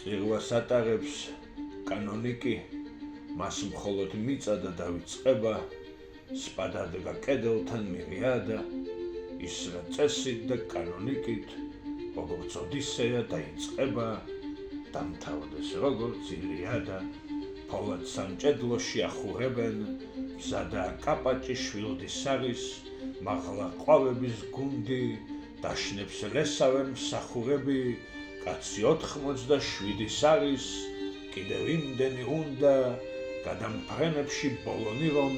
წირვას ატარებს კანონიკი, მას მხოლოდ მიწადა დავიწყება, სპადადგა კედელთან მირიადა, ისრა წესით და კანონიკით, როგორც ოდისეა დაიწყება, დამთავრდეს როგორც ილიადა, ფოლად სამჭედლოში ახურებენ, მზადა კაპაჭი შვილდის არის, მაღლა ყვავების გუნდი, დაშნებს ლესავენ მსახურები, კაცი 87 არის, კიდევ იმდენი უნდა, გადამფრენებში ბოლონი რომ,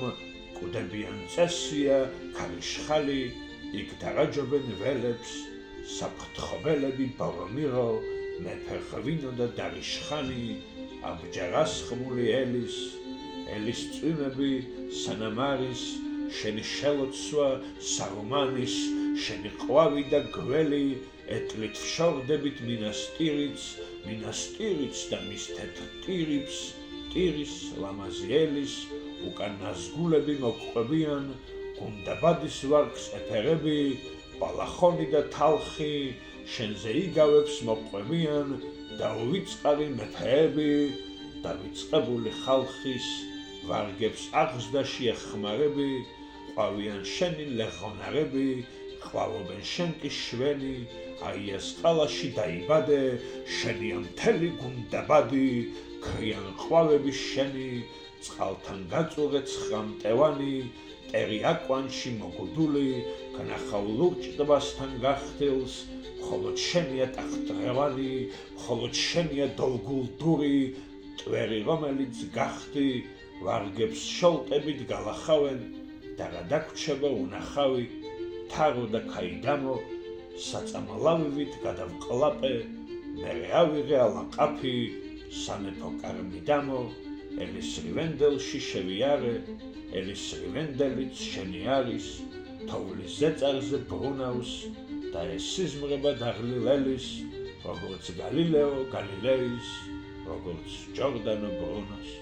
კუდებიან წესია, ქარიშხალი, იქ დარაჯობენ ველებს, საფრთხობელები ბორომირო, მეფე ღვინო და დარიშხანი, აბჯარას ხმული ელის წვიმები, სანამ არის, შენი შელოცვა, სარუმანის, შენი ყვავი და გველი, ეტლით ვშორდებით მინასტირიც და მის თეთრ ტირის, ლამაზი ელის, უკან ნაზგულები მოკვებიან, გუნდაბადის ვარგს ეფერები, ბალახონი და თალხი, შენზე იგავებს მოყვებიან, დაუვიწყარი მეფეები, დავიწყებული ხალხის, ვარგებს აღზრდაში ეხმარები, ყვავიან შენი ლეღონარები, ყვავობენ შენ კი შვენი, აიას ყალაში დაიბადე, შენია მთელი გუნდაბადი, ქრიან ყვავები შენი, წყალთან გაწურე ცხრამტევანი, ტერი აკვანში მოგუდული, განახავ ლურჭ ტბასთან გახტილს, მხოლოდ შენია ტახტრევანი, მხოლოდ შენია დოლგულდური, ტვერი რომელიც გახდი, ვარგებს შოლტებით გალახავენ, და რა დაგვრჩება უნახავი, თარო და ქაიდამო, საწამლავივით გადავყლაპე, მერე ავიღე ალაყაფი, სამეფო კარმიდამო, ელის რივენდელში შევიარე, ელის რივენდელიც შენი არის, თოვლის ზეწარზე ბრუნავს, და ეს სიზმრება დაღლილელის, როგორც გალილეო გალილეის, როგორც ჯორდანო ბრუნოს.